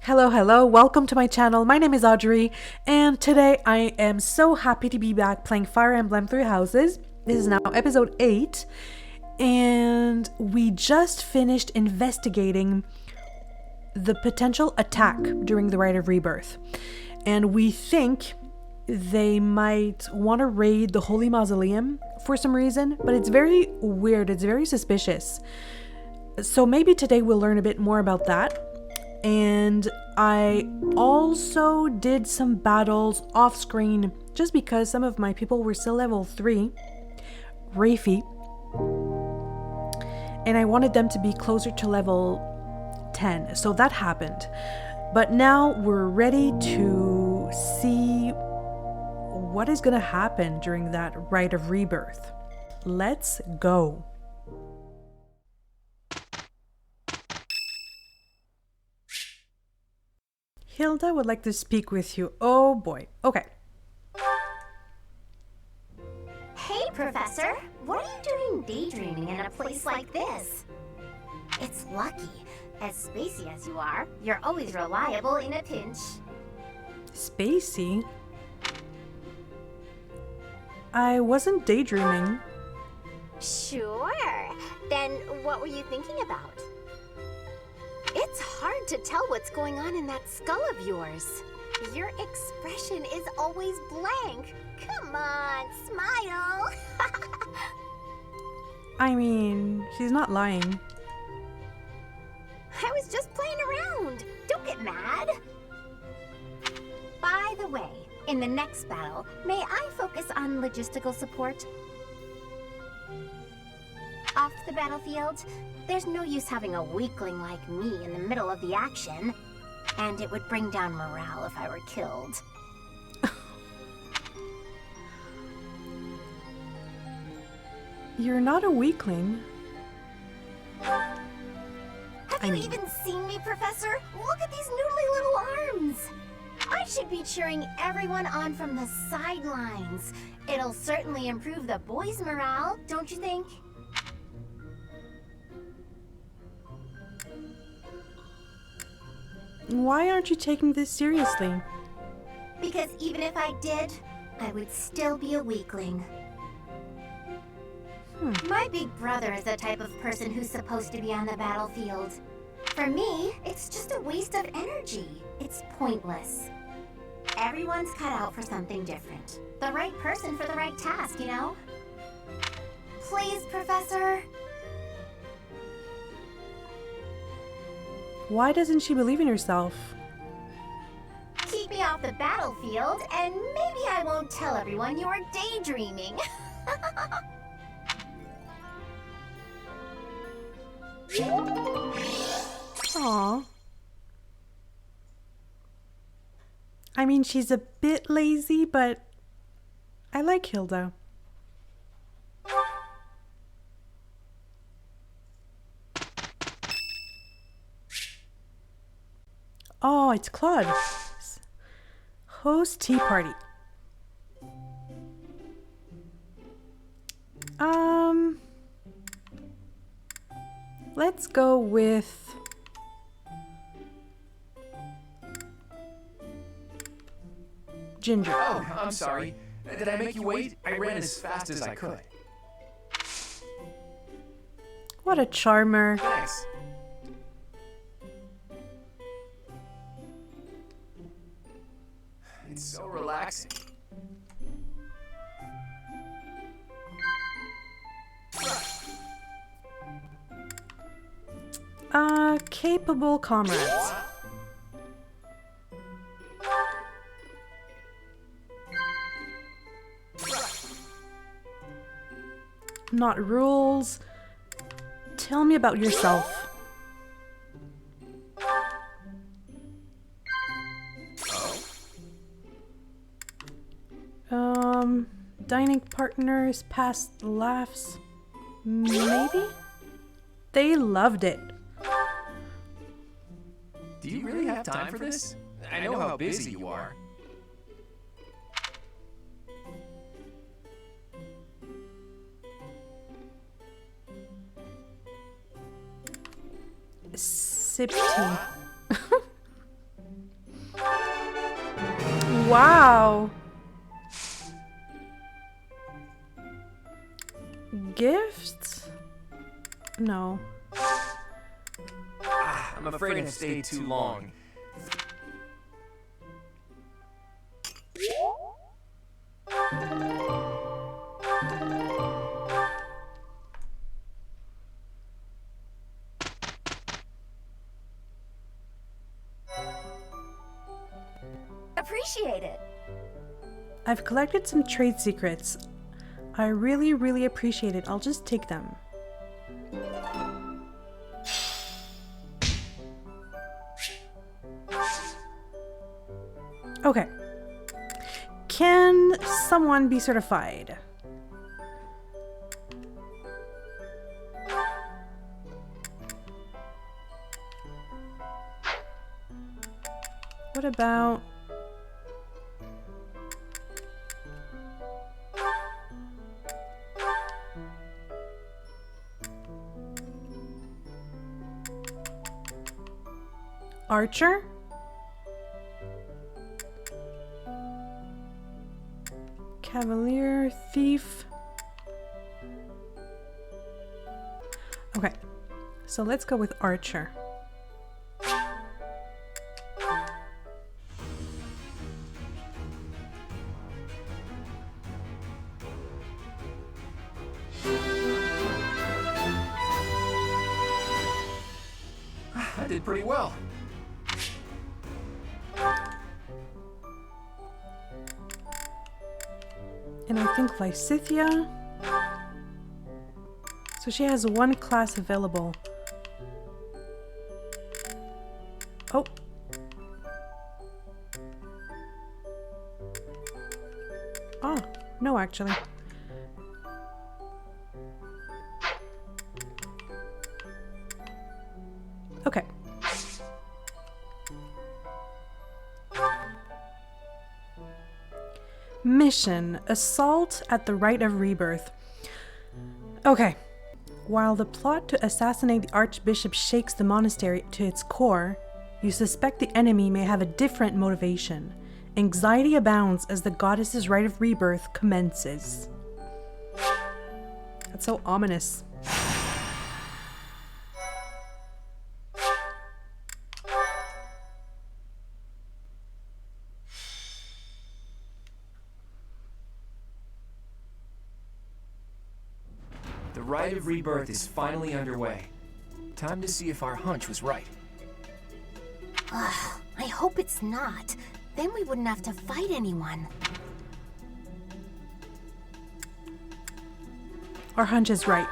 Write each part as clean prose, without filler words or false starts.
Hello, welcome to my channel. My name is Audrey, and today I am so happy to be back playing Fire Emblem Three Houses. This is now episode 8, and we just finished investigating the potential attack during the Rite of Rebirth. And we think they might want to raid the Holy Mausoleum for some reason, but it's very weird, it's very suspicious. So maybe today we'll learn a bit more about that. And I also did some battles off screen just because some of my people were still level 3, Rafi, and I wanted them to be closer to level 10, so that happened. But now we're ready to see what is gonna happen during that Rite of Rebirth. Let's go. Hilda would like to speak with you. Oh boy. Okay. Hey, Professor. What are you doing daydreaming in a place like this? It's lucky. As spacey as you are, you're always reliable in a pinch. Spacey? I wasn't daydreaming. Sure. Then what were you thinking about? It's hard to tell what's going on in that skull of yours. Your expression is always blank. Come on, smile. I mean, she's not lying. I was just playing around. Don't get mad. By the way, in the next battle, may I focus on logistical support? Off the battlefield, there's no use having a weakling like me in the middle of the action, and it would bring down morale if I were killed. You're not a weakling. Have you even seen me, Professor? Look at these noodly little arms! I should be cheering everyone on from the sidelines. It'll certainly improve the boys' morale, don't you think? Why aren't you taking this seriously? Because even if I did, I would still be a weakling. My big brother is the type of person who's supposed to be on the battlefield. For me, it's just a waste of energy. It's pointless. Everyone's cut out for something different. The right person for the right task, you know? Please, Professor. Why doesn't she believe in herself? Keep me off the battlefield, and maybe I won't tell everyone you're daydreaming. Aww. I mean, she's a bit lazy, but I like Hilda. Oh, it's Claude. Host tea party. Let's go with Ginger. Oh, I'm sorry. Did I make you wait? I ran as fast as I could. What a charmer. Thanks. It's so relaxing. Capable comrades. Not rules. Tell me about yourself. Dining partners, past laughs. Maybe? They loved it. Do you really have time for this? I know how busy you are. Sip tea. Wow. Gifts? No. I'm afraid I've stayed too long. Appreciate it. I've collected some trade secrets. I really, really appreciate it. I'll just take them. Okay. Can someone be certified? What about... Archer? Cavalier, thief. Okay, so let's go with Archer. I did pretty well. And I think Lysithia. So she has one class available. Oh. Oh, no, actually. Okay. Mission: Assault at the Rite of Rebirth. Okay. While the plot to assassinate the Archbishop shakes the monastery to its core, you suspect the enemy may have a different motivation. Anxiety abounds as the goddess's Rite of Rebirth commences. That's so ominous. The Rite of Rebirth is finally underway. Time to see if our hunch was right. Ugh, I hope it's not. Then we wouldn't have to fight anyone. Our hunch is right.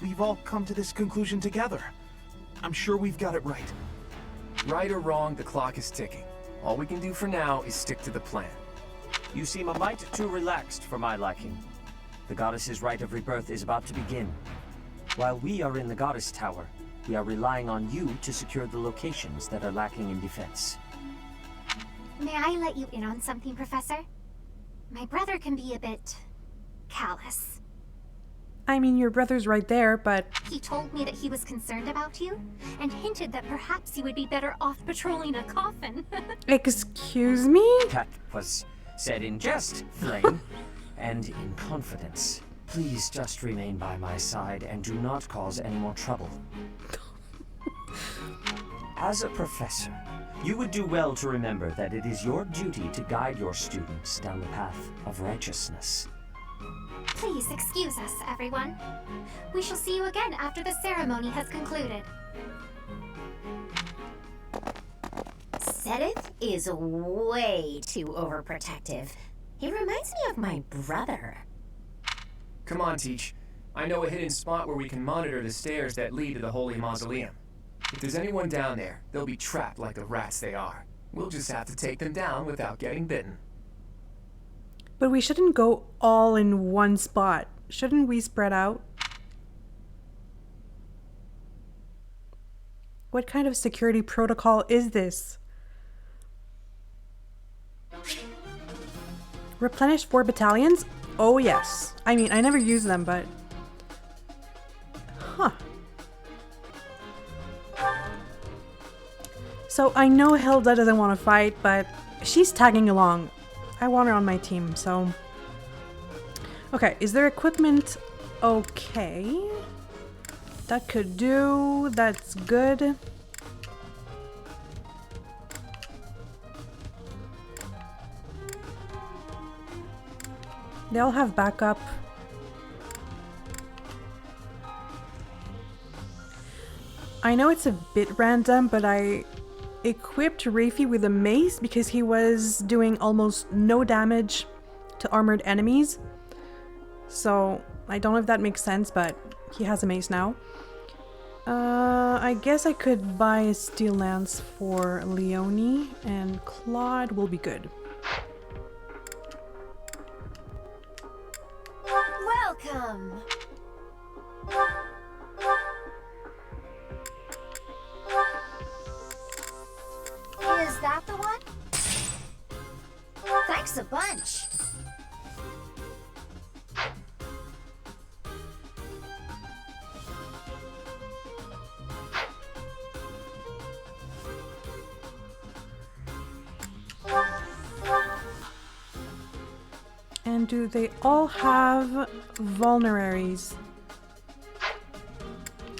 We've all come to this conclusion together. I'm sure we've got it right. Right or wrong, the clock is ticking. All we can do for now is stick to the plan. You seem a mite too relaxed for my liking. The goddess's Rite of Rebirth is about to begin. While we are in the Goddess Tower, we are relying on you to secure the locations that are lacking in defense. May I let you in on something, Professor? My brother can be a bit callous. I mean, your brother's right there, but... He told me that he was concerned about you, and hinted that perhaps you would be better off patrolling a coffin. Excuse me? That was said in jest, Flame, and in confidence. Please just remain by my side and do not cause any more trouble. As a professor, you would do well to remember that it is your duty to guide your students down the path of righteousness. Please excuse us, everyone. We shall see you again after the ceremony has concluded. Sedith is way too overprotective. He reminds me of my brother. Come on, Teach. I know a hidden spot where we can monitor the stairs that lead to the Holy Mausoleum. If there's anyone down there, they'll be trapped like the rats they are. We'll just have to take them down without getting bitten. But we shouldn't go all in one spot. Shouldn't we spread out? What kind of security protocol is this? Replenish 4 battalions? Oh yes. I mean, I never use them, but... Huh. So I know Hilda doesn't want to fight, but she's tagging along. I want her on my team, so... Okay, is there equipment? Okay. That could do. That's good. They all have backup. I know it's a bit random, but I equipped Rafie with a mace because he was doing almost no damage to armored enemies. So I don't know if that makes sense, but he has a mace now. I guess I could buy a steel lance for Leonie, and Claude will be good. Welcome! Is that the one? Thanks a bunch! And do they all have vulneraries?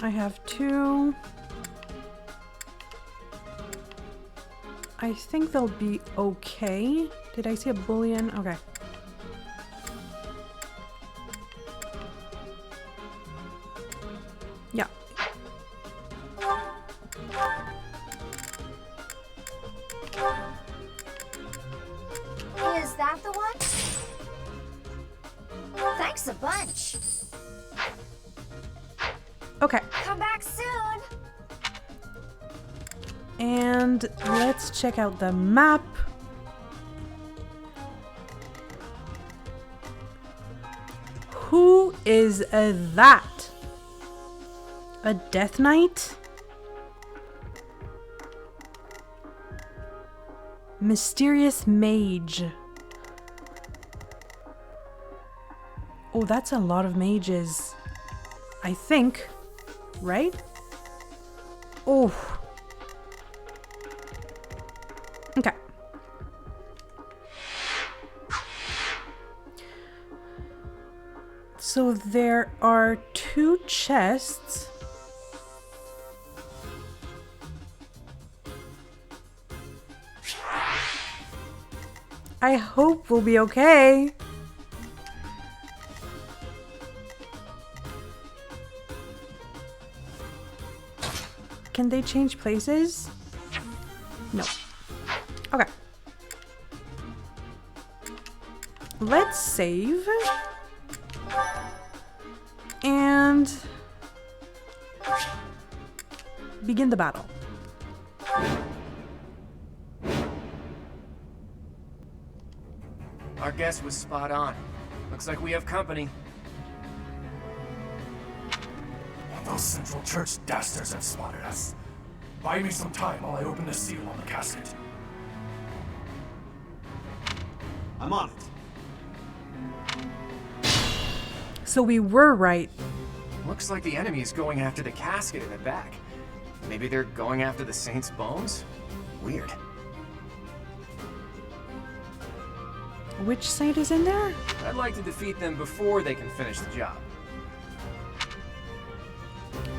I have 2. I think they'll be okay. Did I see a bullion? Okay. Yeah. Is that the one? Thanks a bunch! Okay. Come back soon! And let's check out the map. Who is that? A Death Knight? Mysterious Mage. Oh, that's a lot of mages. I think. Right? Oh. Okay. So there are 2 chests. I hope we'll be okay. Can they change places? No. Okay. Let's save. And begin the battle. Our guess was spot on. Looks like we have company. Those Central Church dastards have spotted us. Buy me some time while I open the seal on the casket. I'm on it. So we were right. Looks like the enemy is going after the casket in the back. Maybe they're going after the Saint's bones? Weird. Which saint is in there? I'd like to defeat them before they can finish the job.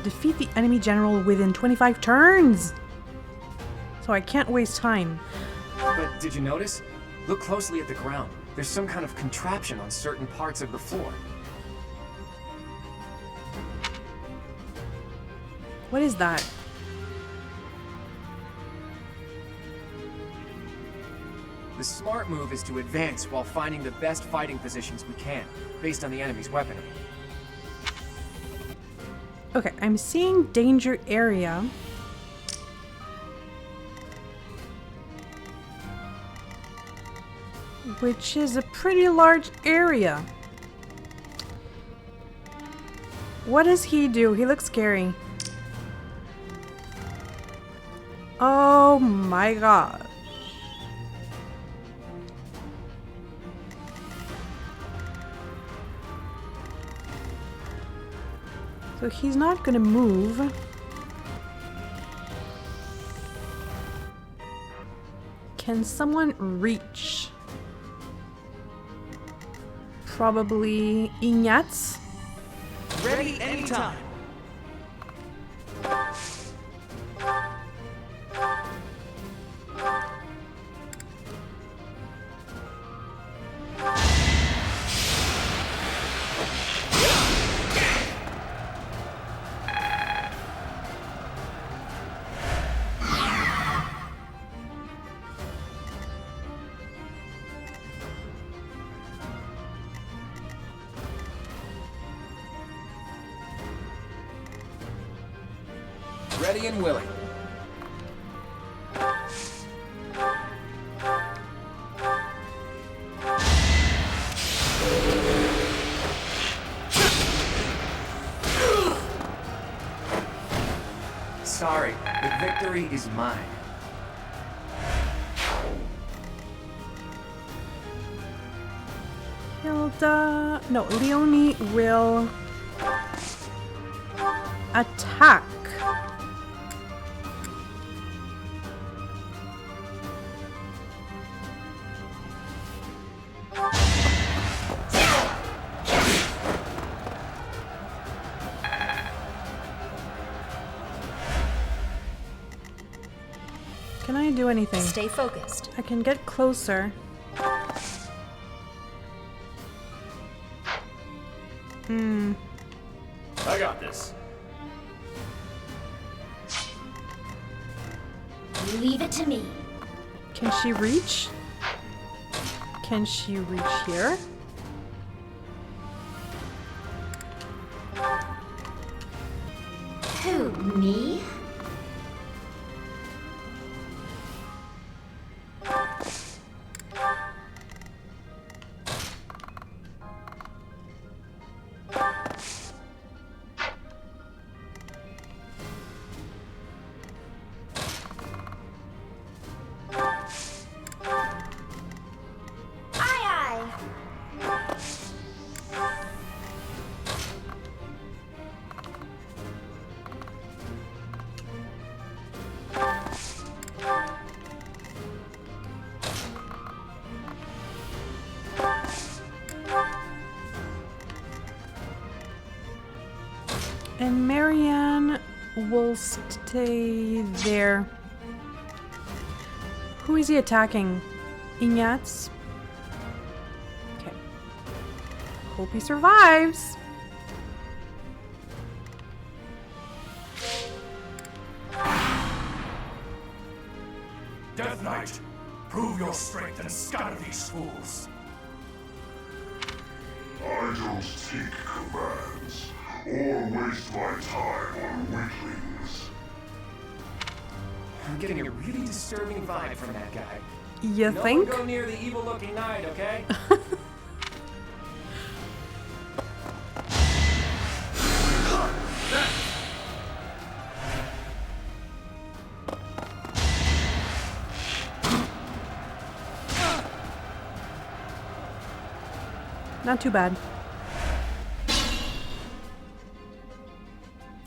Defeat the enemy general within 25 turns. So I can't waste time. But did you notice? Look closely at the ground. There's some kind of contraption on certain parts of the floor. What is that? The smart move is to advance while finding the best fighting positions we can, based on the enemy's weaponry. Okay, I'm seeing danger area. Which is a pretty large area. What does he do? He looks scary. Oh my god. So he's not gonna move. Can someone reach? Probably Ignatz. Ready anytime. Ready and willing. Sorry, the victory is mine. Hilda... No, Leonie will attack. Can I do anything? Stay focused. I can get closer. I got this. Leave it to me. Can she reach? Can she reach here? Who, me? And Marianne will stay there. Who is he attacking? Ignatz? Okay. Hope he survives. Death Knight, prove your strength and scatter these fools. I don't take commands, or waste my time on weaklings. I'm getting a really disturbing vibe from that guy. You No think? one go near the evil-looking knight, okay? Not too bad.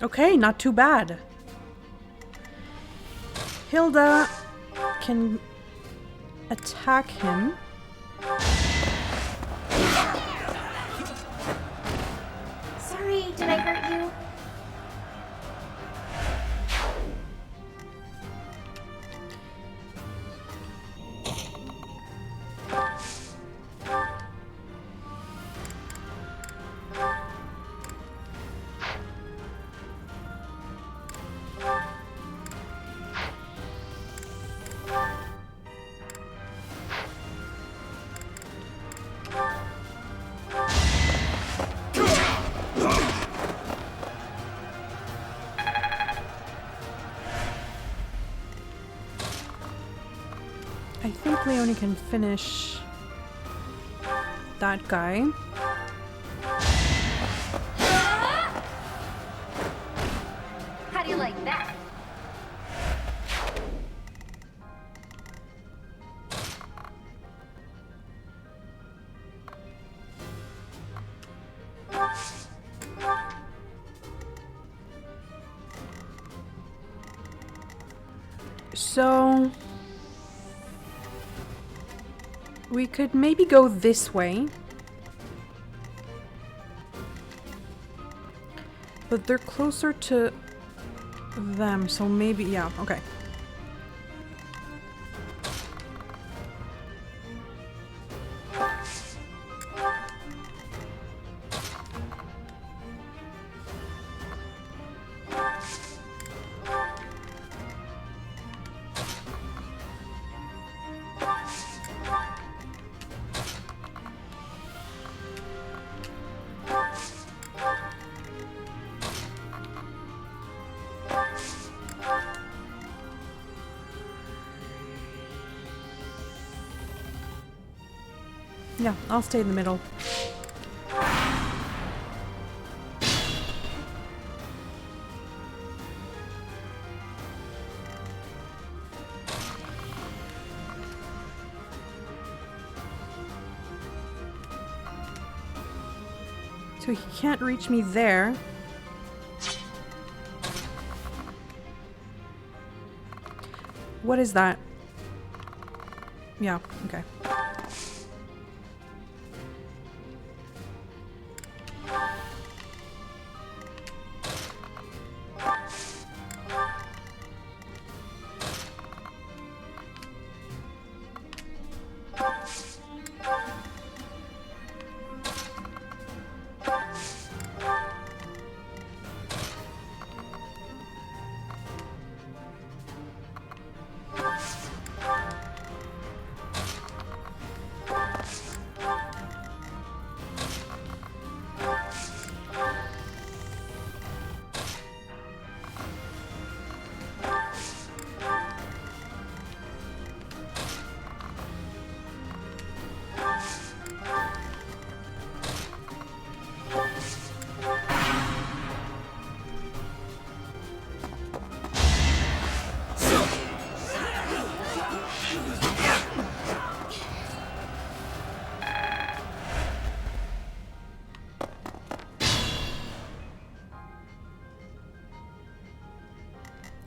Okay, not too bad. Hilda can attack him. Sorry, did I hurt you? I think Leonie can finish that guy. How do you like that? So We could maybe go this way. But they're closer to them, so maybe, yeah, okay. Yeah, I'll stay in the middle. So he can't reach me there. What is that? Yeah, okay.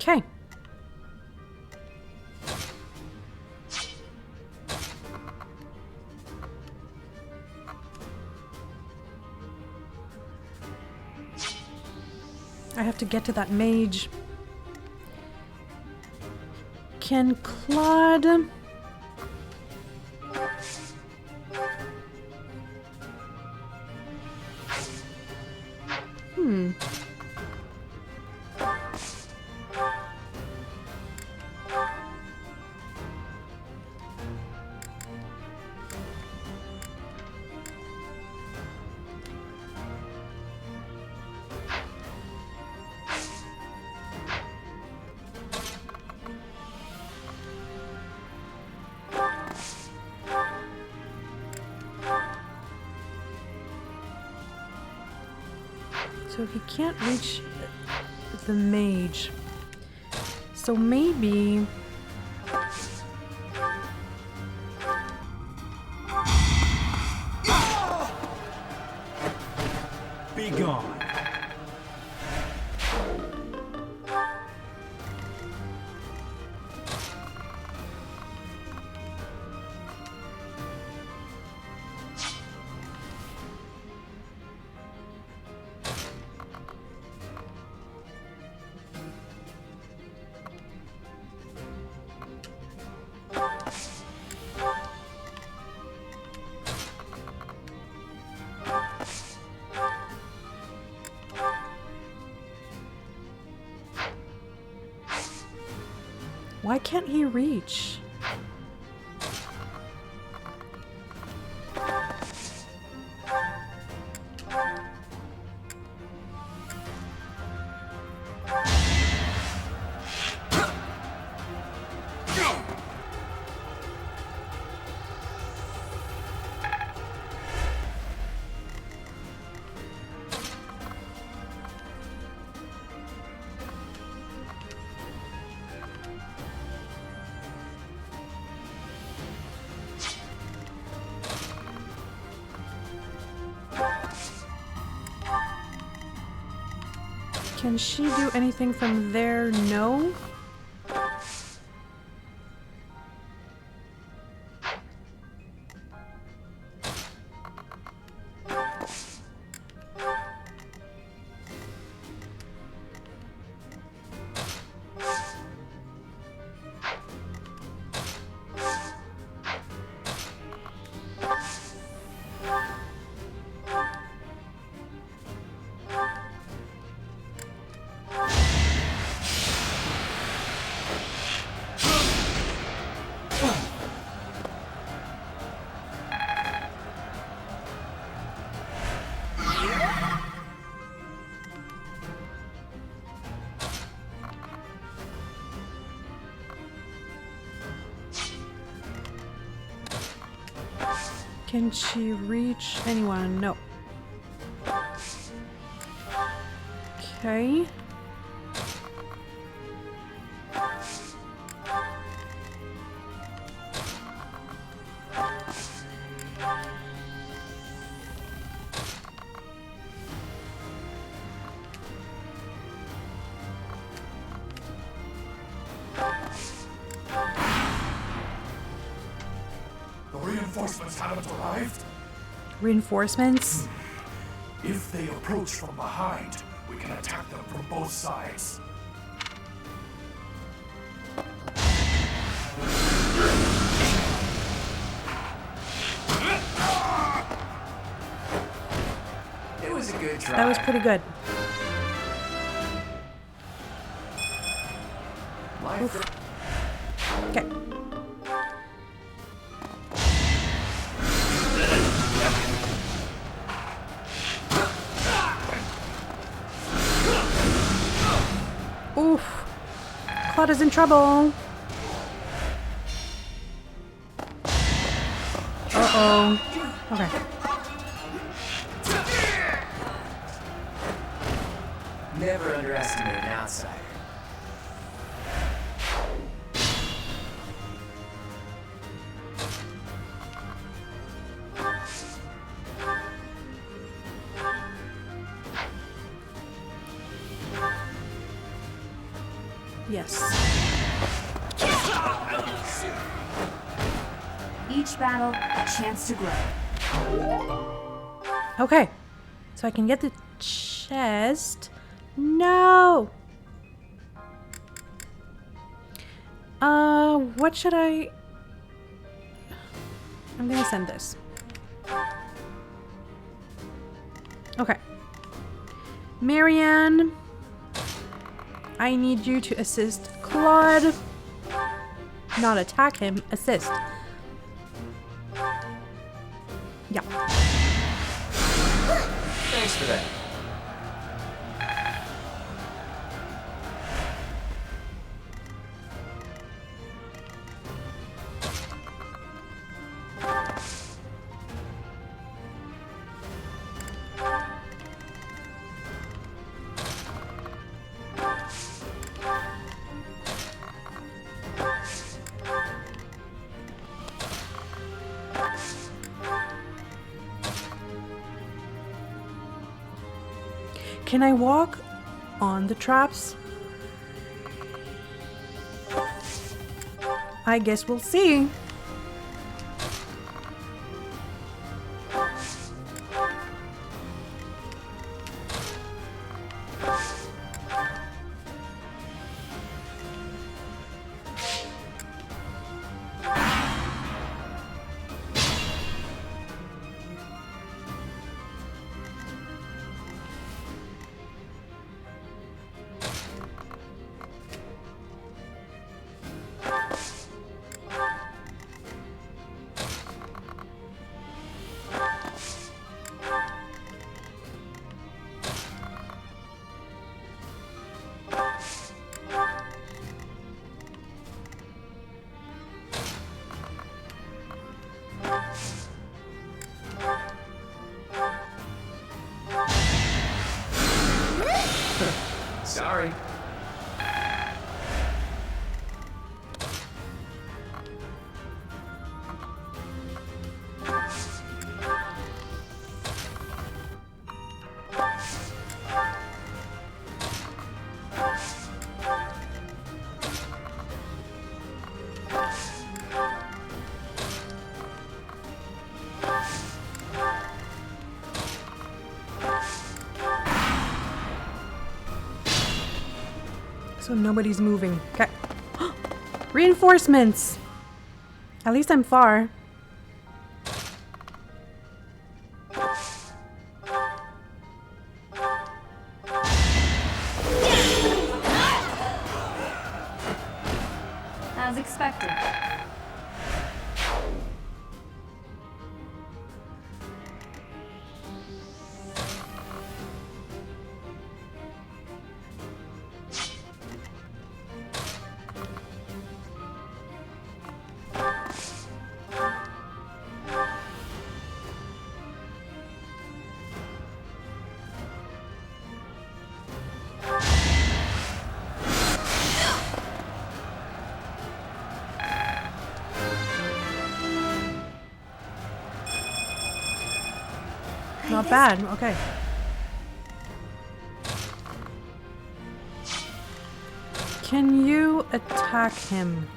Okay. I have to get to that mage. Can Claude... So he can't reach the mage. So maybe... Be gone. Why can't he reach? Can she do anything from there? No? Can she reach anyone? No. Okay. The reinforcements haven't arrived? Reinforcements? If they approach from behind, we can attack them from both sides. It was a good try. That was pretty good. Okay. Oof. Claude is in trouble. Uh-oh. Okay. Never underestimate an outsider. Yes. Each battle, a chance to grow. Okay. So I can get the chest. No! What should I... I'm gonna send this. Okay. Marianne, I need you to assist Claude. Not attack him, assist. Yeah. Thanks for that. Can I walk on the traps? I guess we'll see. Sorry. So nobody's moving. Okay. Reinforcements! At least I'm far. As expected. not bad. Okay. Can you attack him?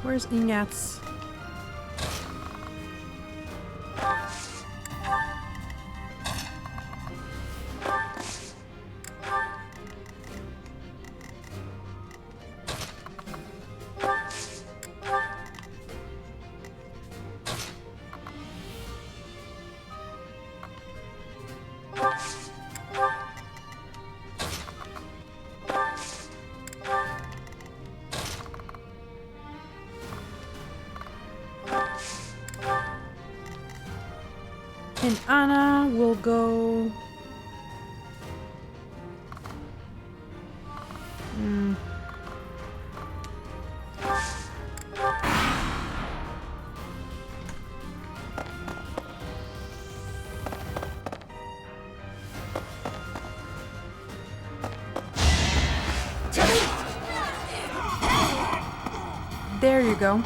Where's Ignatz? And Anna will go... There you go.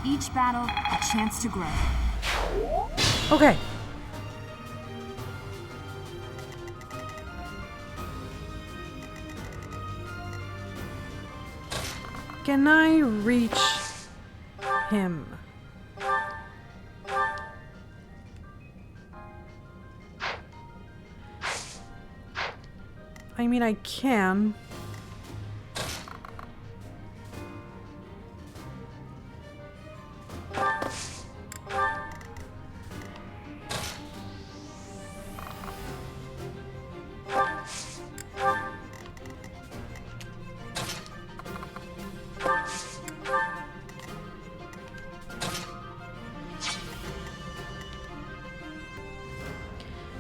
Each battle, a chance to grow. Okay. Can I reach him? I mean, I can.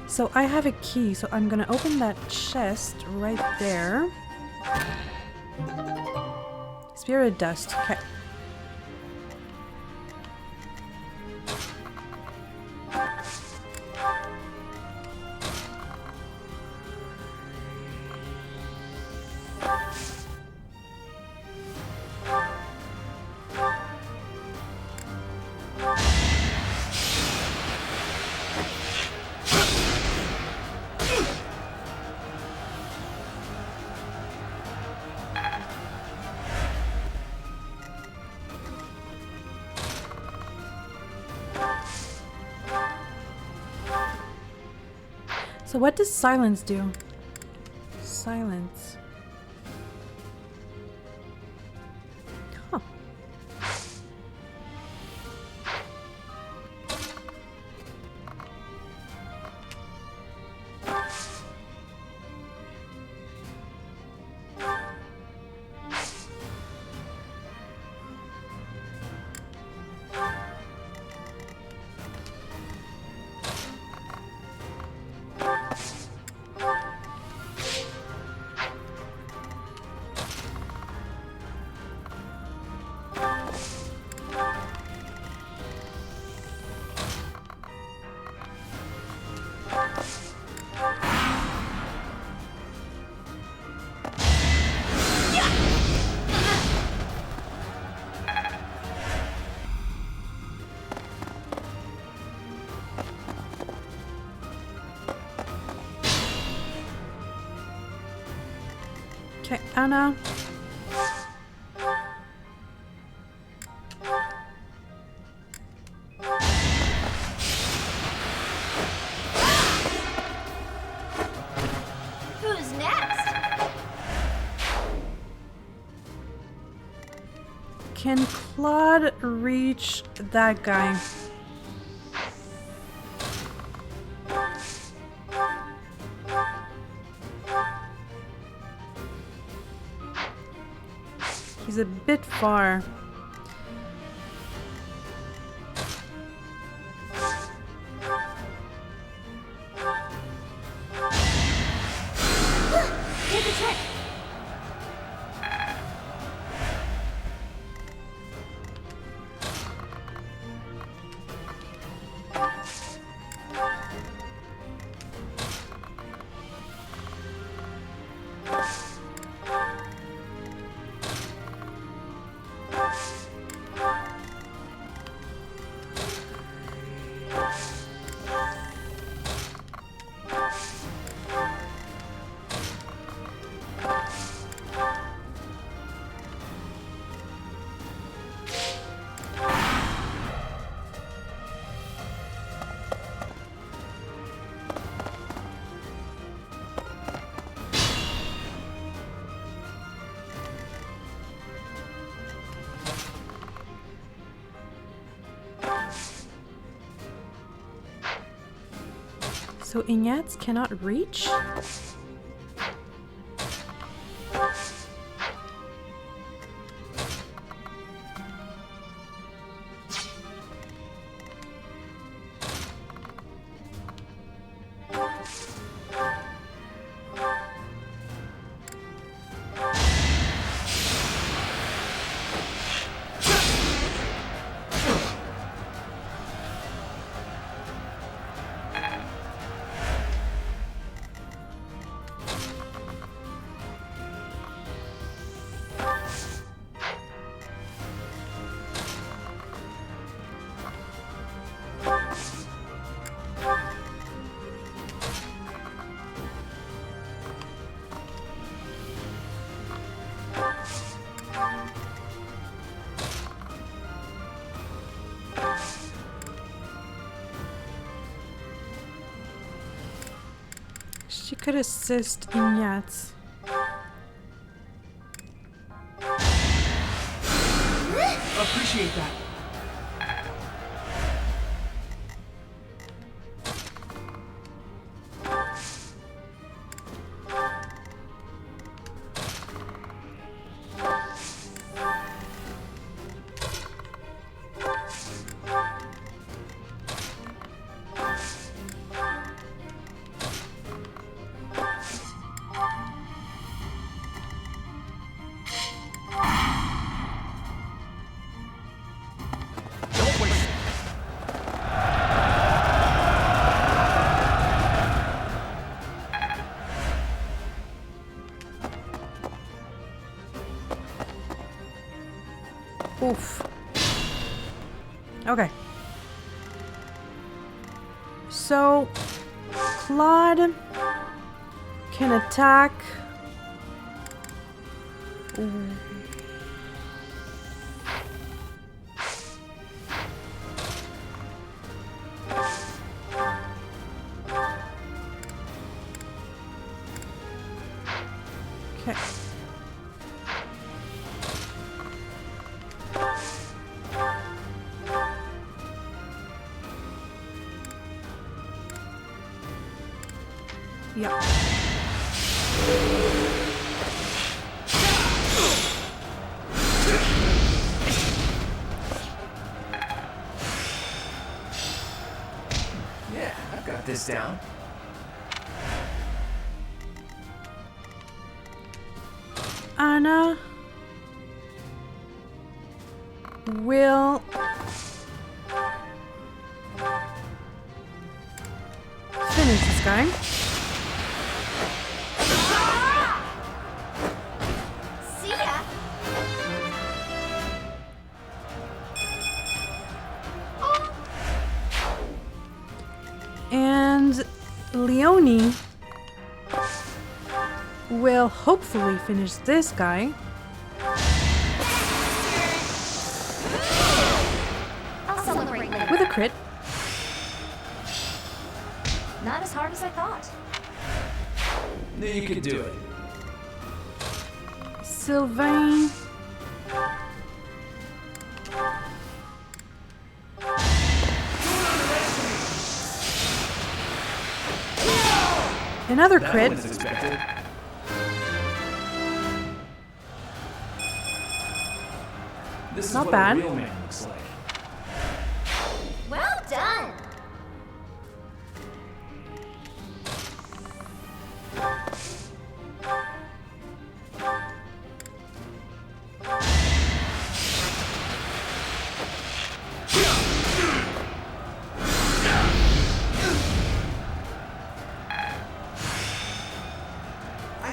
So I have a key, so I'm gonna open that chest right there. Spirit dust, okay. So what does silence do? Silence. Huh. Okay, Anna. Who's next? Can Claude reach that guy? He's a bit far. Here's the trick. So Ignatz cannot reach? She could assist Ignatz. Appreciate that. Oof. Okay. So, Claude can attack. Ooh. Okay. Yeah. Yeah, I've got this down. Anna will finish this guy. See ya! And Leonie will hopefully finish this guy. I'll celebrate later. With a crit. Not as hard as I thought. You can do it. Sylvain. Another That crit. was expected. This is Not what bad. a real man looks like. Well done!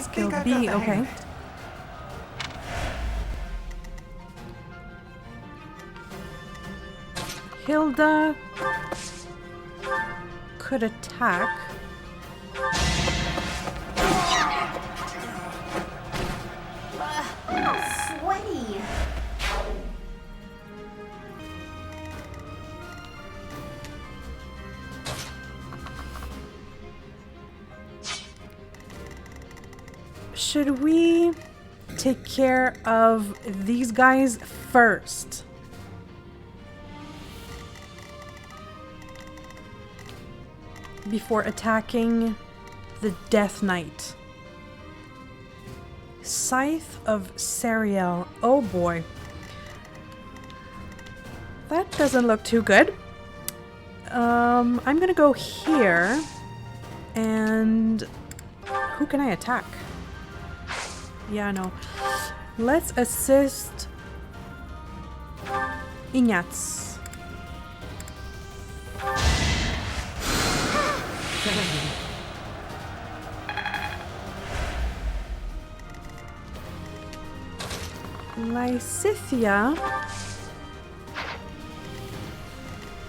Skill B, okay. Hilda could attack. Sweaty. Should we take care of these guys first? before attacking the Death Knight. Scythe of Sariel. Oh boy. That doesn't look too good. I'm gonna go here. And who can I attack? Yeah, no. Let's assist Ignatz. Lysithia.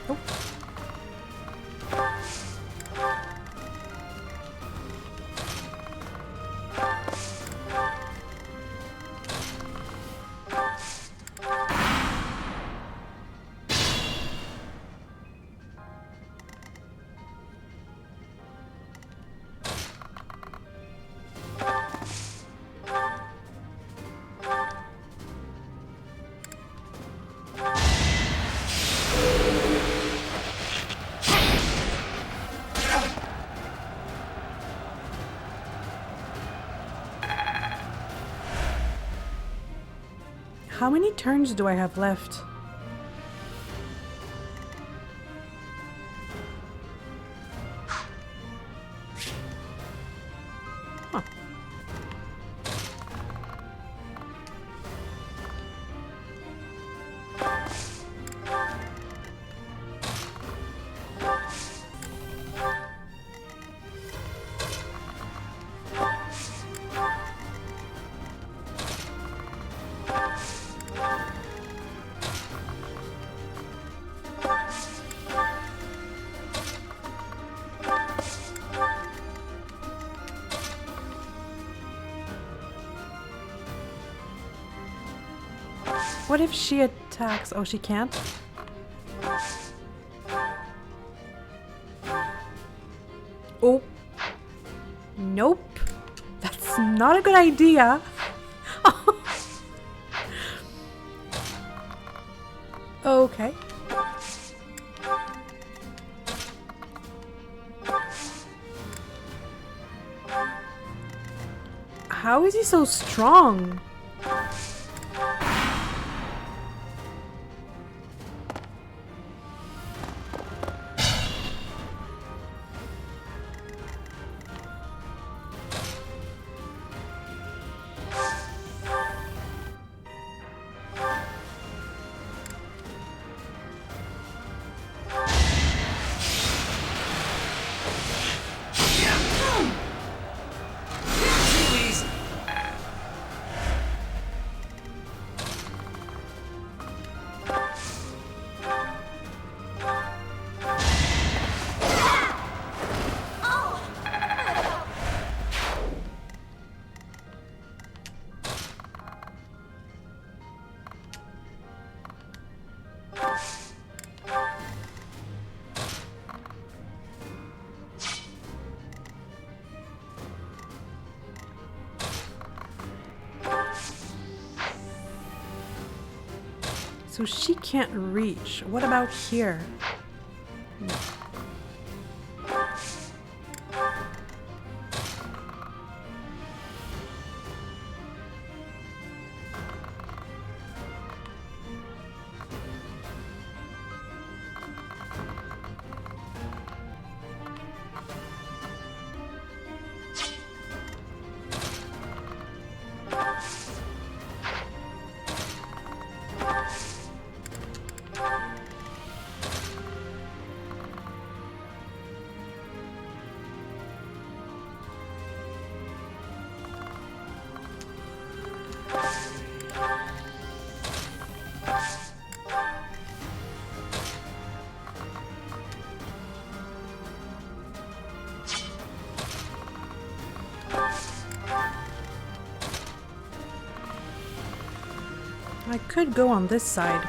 Oh. How many turns do I have left? Huh. What if she attacks? Oh, she can't? Oh. Nope. That's not a good idea. Okay. How is he so strong? So she can't reach. What about here? No. I could go on this side.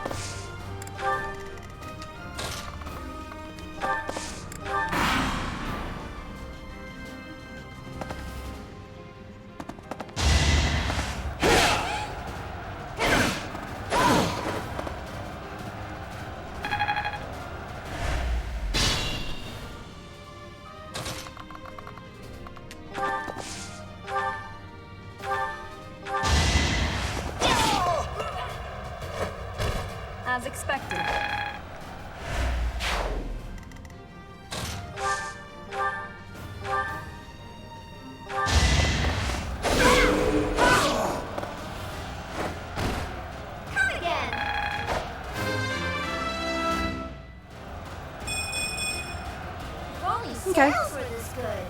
Battles were this good.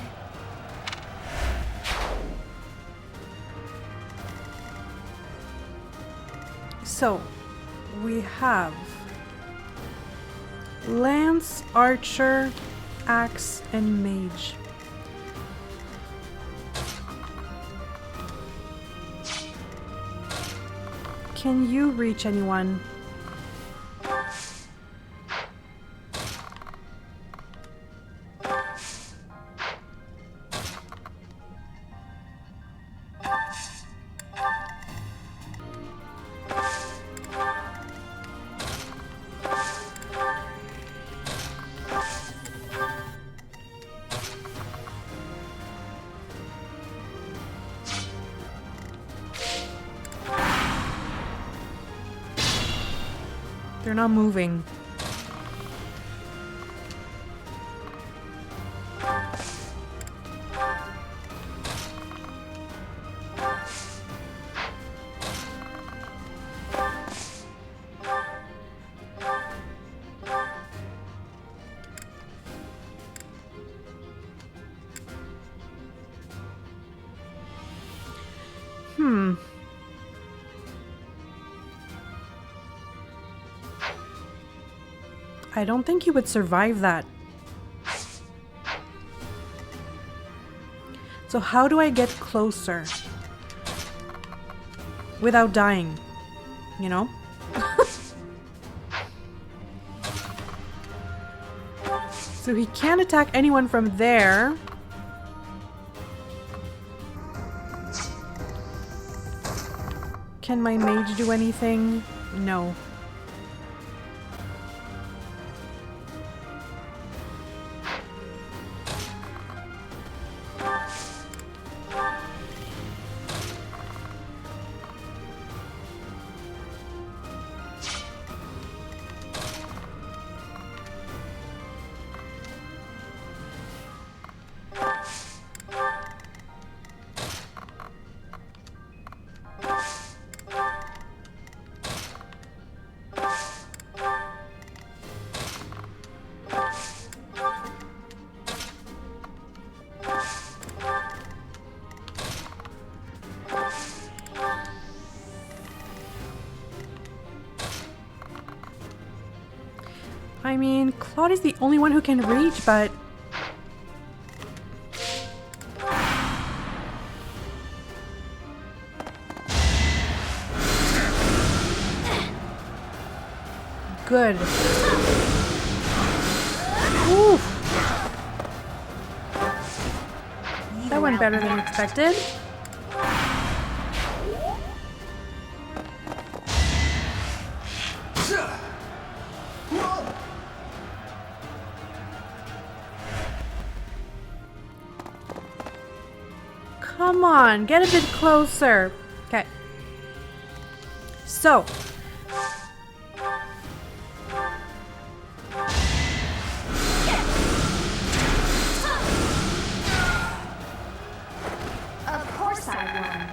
So, we have Lance, Archer, Axe, and Mage. Can you reach anyone? They're not moving. I don't think he would survive that. So how do I get closer without dying? You know? So he can't attack anyone from there. Can my mage do anything? No. I mean, Claude is the only one who can reach, but... Good. Oof. That went better than expected. Come on, get a bit closer. Okay. So. Of course I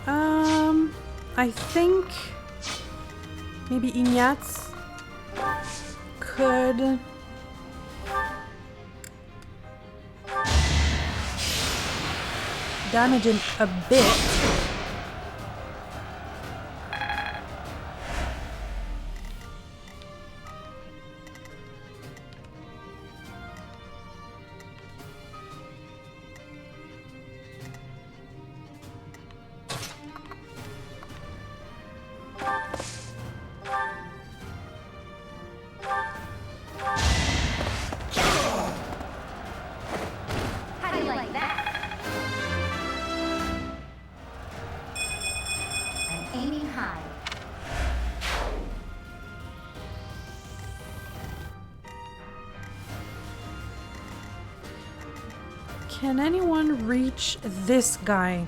won. I think maybe Ignatz could damage him a bit. How do you like that? I'm aiming high. Can anyone reach this guy?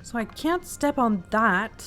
So I can't step on that.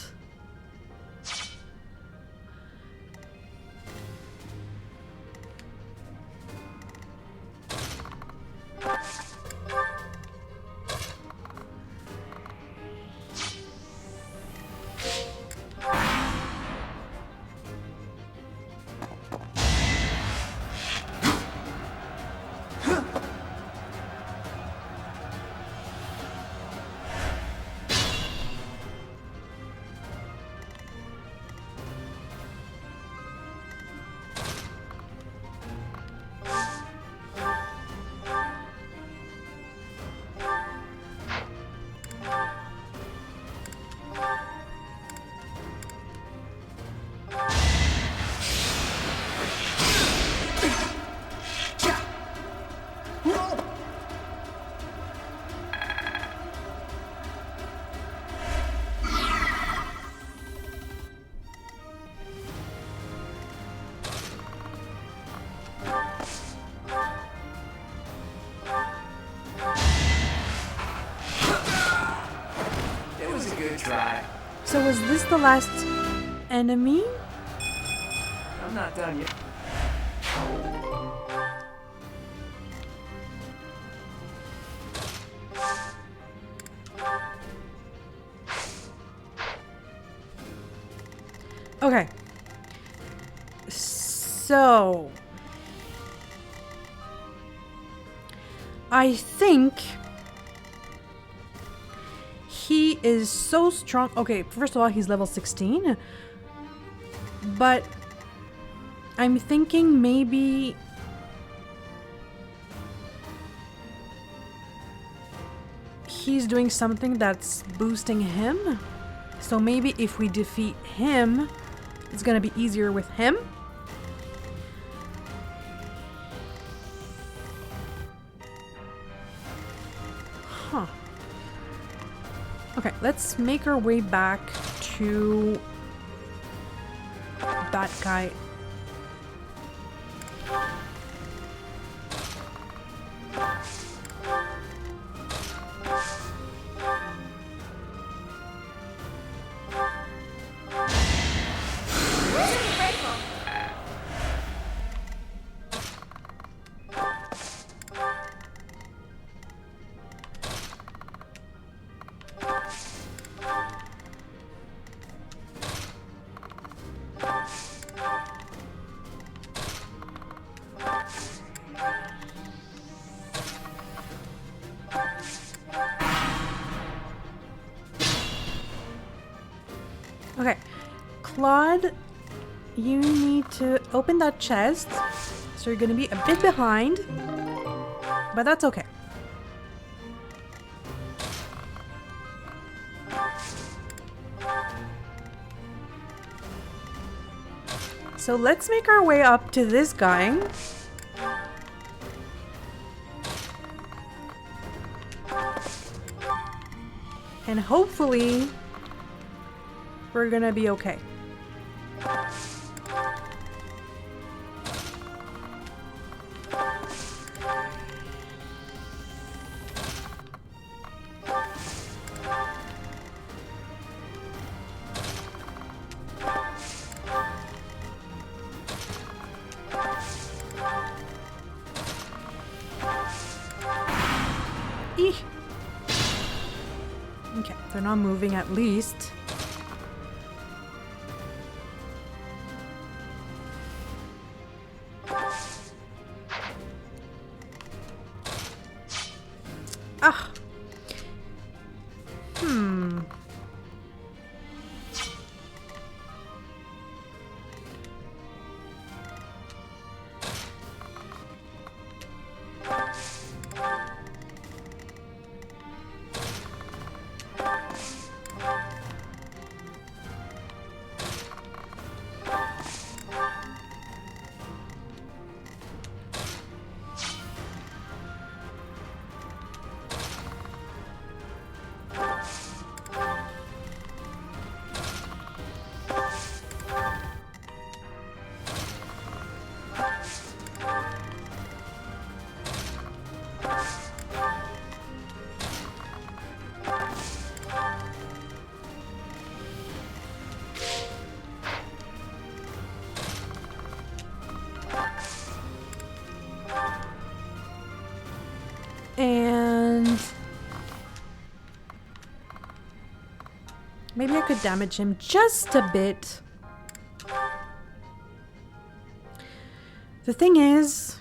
Try. So was this the last enemy? I'm not done yet. Okay. So I think he is so strong. Okay, first of all, he's level 16. But I'm thinking maybe he's doing something that's boosting him. So maybe if we defeat him, it's gonna be easier with him. Huh. Okay, let's make our way back to that guy. Okay, Claude, you need to open that chest. So you're gonna be a bit behind, but that's okay. So let's make our way up to this guy. And hopefully we're gonna be okay. Eeh. Okay, they're not moving at least. Ah. Maybe I could damage him just a bit. The thing is...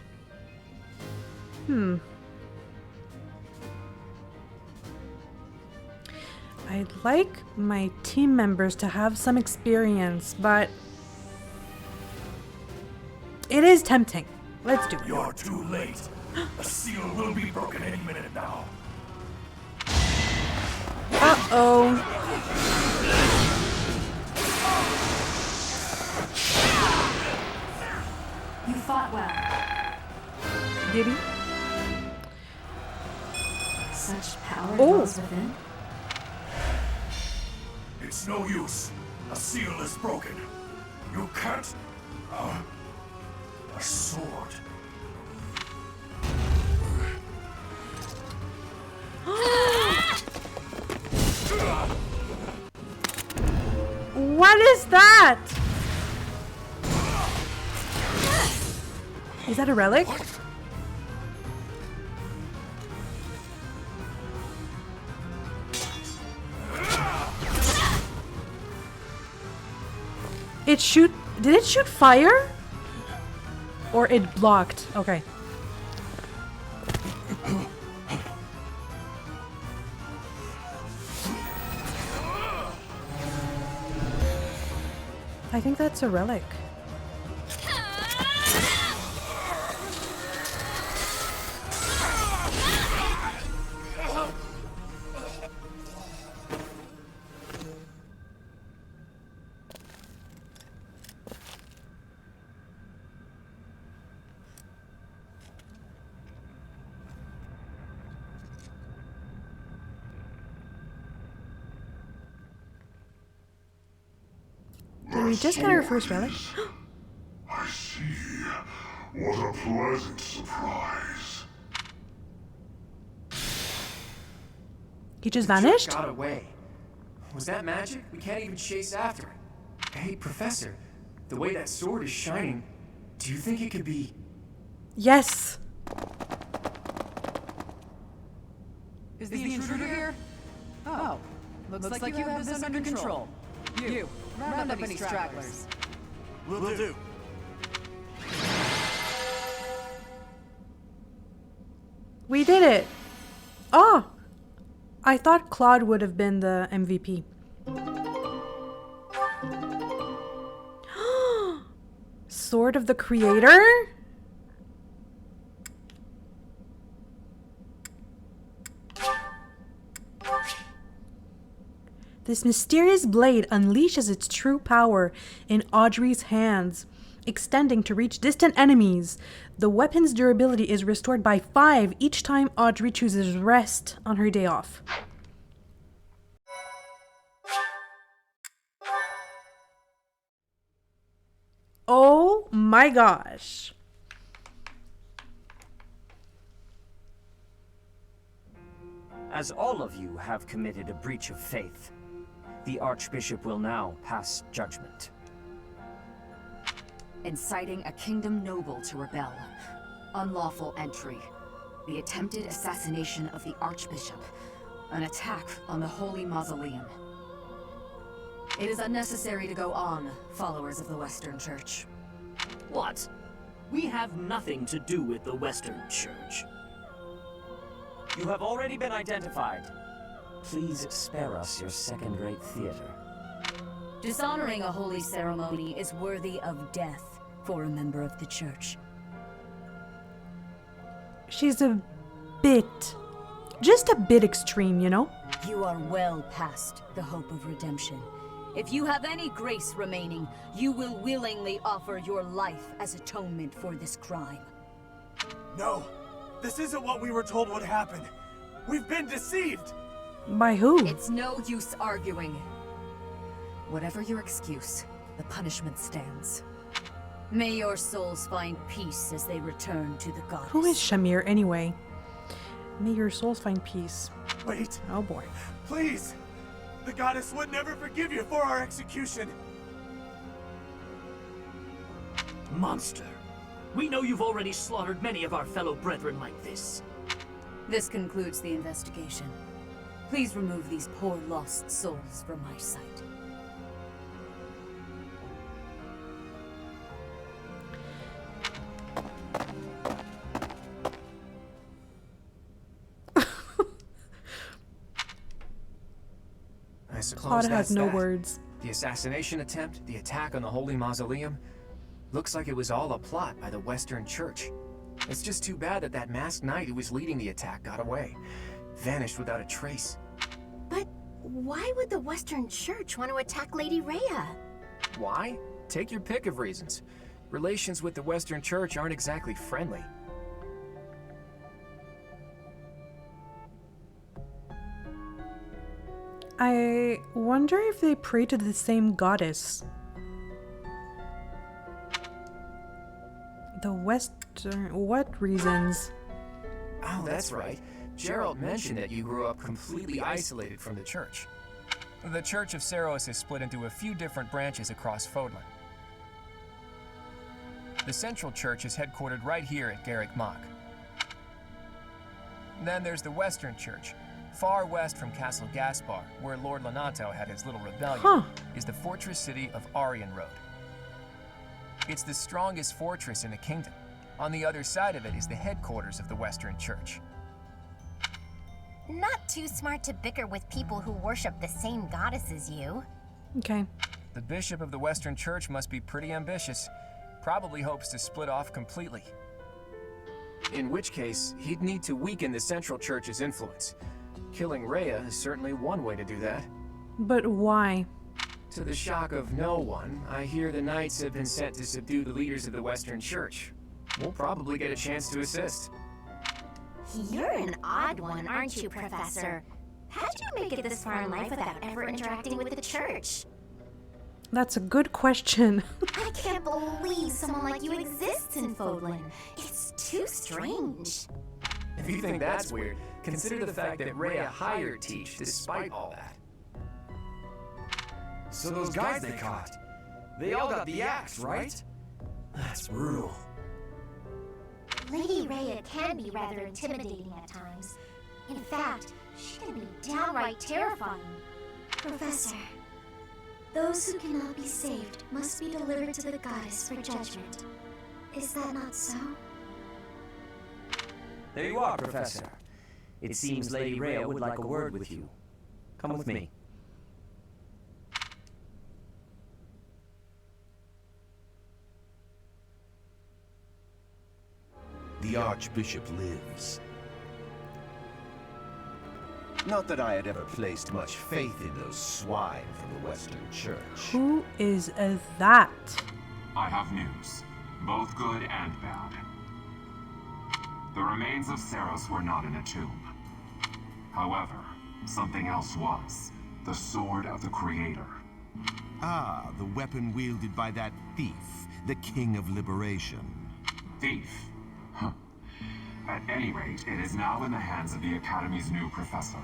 I'd like my team members to have some experience, but... it is tempting. Let's do it. You're too late. The seal will be broken any minute now. Uh-oh. You fought well. Did he? Such power Oh. dwells within. It's no use. A seal is broken. You can't... a sword. What is that? Is that a relic? It shoot... did it shoot fire? Or it blocked? Okay. I think that's a relic. Did we just get our first relic? I see. What a pleasant surprise. He just The jerk vanished? got away. Was that magic? We can't even chase after it. Hey, Professor, the way that sword is shining, do you think it could be... Yes. Is the intruder here? Oh, looks like you have this under control. You, round up any stragglers. Will do. We did it. Oh. I thought Claude would have been the MVP. Sword of the Creator? This mysterious blade unleashes its true power in Audrey's hands, extending to reach distant enemies. The weapon's durability is restored by 5 each time Audrey chooses rest on her day off. Oh my gosh. As all of you have committed a breach of faith, the Archbishop will now pass judgment. Inciting a kingdom noble to rebel. Unlawful entry. The attempted assassination of the Archbishop. An attack on the Holy Mausoleum. It is unnecessary to go on, followers of the Western Church. What? We have nothing to do with the Western Church. You have already been identified. Please spare us your second-rate theater. Dishonoring a holy ceremony is worthy of death for a member of the Church. She's a bit, just a bit extreme, you know? You are well past the hope of redemption. If you have any grace remaining, you will willingly offer your life as atonement for this crime. No, this isn't what we were told would happen. We've been deceived. By who? It's no use arguing. Whatever your excuse, the punishment stands. May your souls find peace as they return to the goddess. Who is Shamir anyway? May your souls find peace. Wait, Oh boy. please. The goddess would never forgive you for our execution. Monster. We know you've already slaughtered many of our fellow brethren like this. This concludes the investigation. Please remove these poor lost souls from my sight. I suppose Claude has that's no that. words. The assassination attempt, the attack on the Holy Mausoleum, looks like it was all a plot by the Western Church. It's just too bad that that masked knight who was leading the attack got away. Vanished without a trace. But why would the Western Church want to attack Lady Rhea? Why? Take your pick of reasons. Relations with the Western Church aren't exactly friendly. I wonder if they pray to the same goddess. The Western... what reasons? Oh, that's right. Gerald mentioned that you grew up completely isolated from the church. The Church of Seros is split into a few different branches across Fodlan. The Central Church is headquartered right here at Garrick Mach. Then there's the Western Church. Far west from Castle Gaspar, where Lord Lonato had his little rebellion, is the fortress city of Aryan Road. It's the strongest fortress in the kingdom. On the other side of it is the headquarters of the Western Church. Not too smart to bicker with people who worship the same goddess as you. Okay. The bishop of the Western Church must be pretty ambitious. Probably hopes to split off completely. In which case, he'd need to weaken the Central Church's influence. Killing Rhea is certainly one way to do that. But why? To the shock of no one, I hear the knights have been sent to subdue the leaders of the Western Church. We'll probably get a chance to assist. You're an odd one, aren't you, Professor? How'd you make it this far in life without ever interacting with the church? That's a good question. I can't believe someone like you exists in Fodlan. It's too strange. If you think that's weird, consider the fact that Rhea hired Teach despite all that. So those guys they caught, they all got the axe, right? That's brutal. Lady Rhea can be rather intimidating at times. In fact, she can be downright terrifying. Professor, those who cannot be saved must be delivered to the goddess for judgment. Is that not so? There you are, Professor. It seems Lady Rhea would like a word with you. Come with me. The Archbishop lives. Not that I had ever placed much faith in those swine from the Western Church. Who is that? I have news, both good and bad. The remains of Seros were not in a tomb. However, something else was. The Sword of the Creator. Ah, the weapon wielded by that thief, the King of Liberation. Thief? Huh. At any rate, it is now in the hands of the Academy's new professor.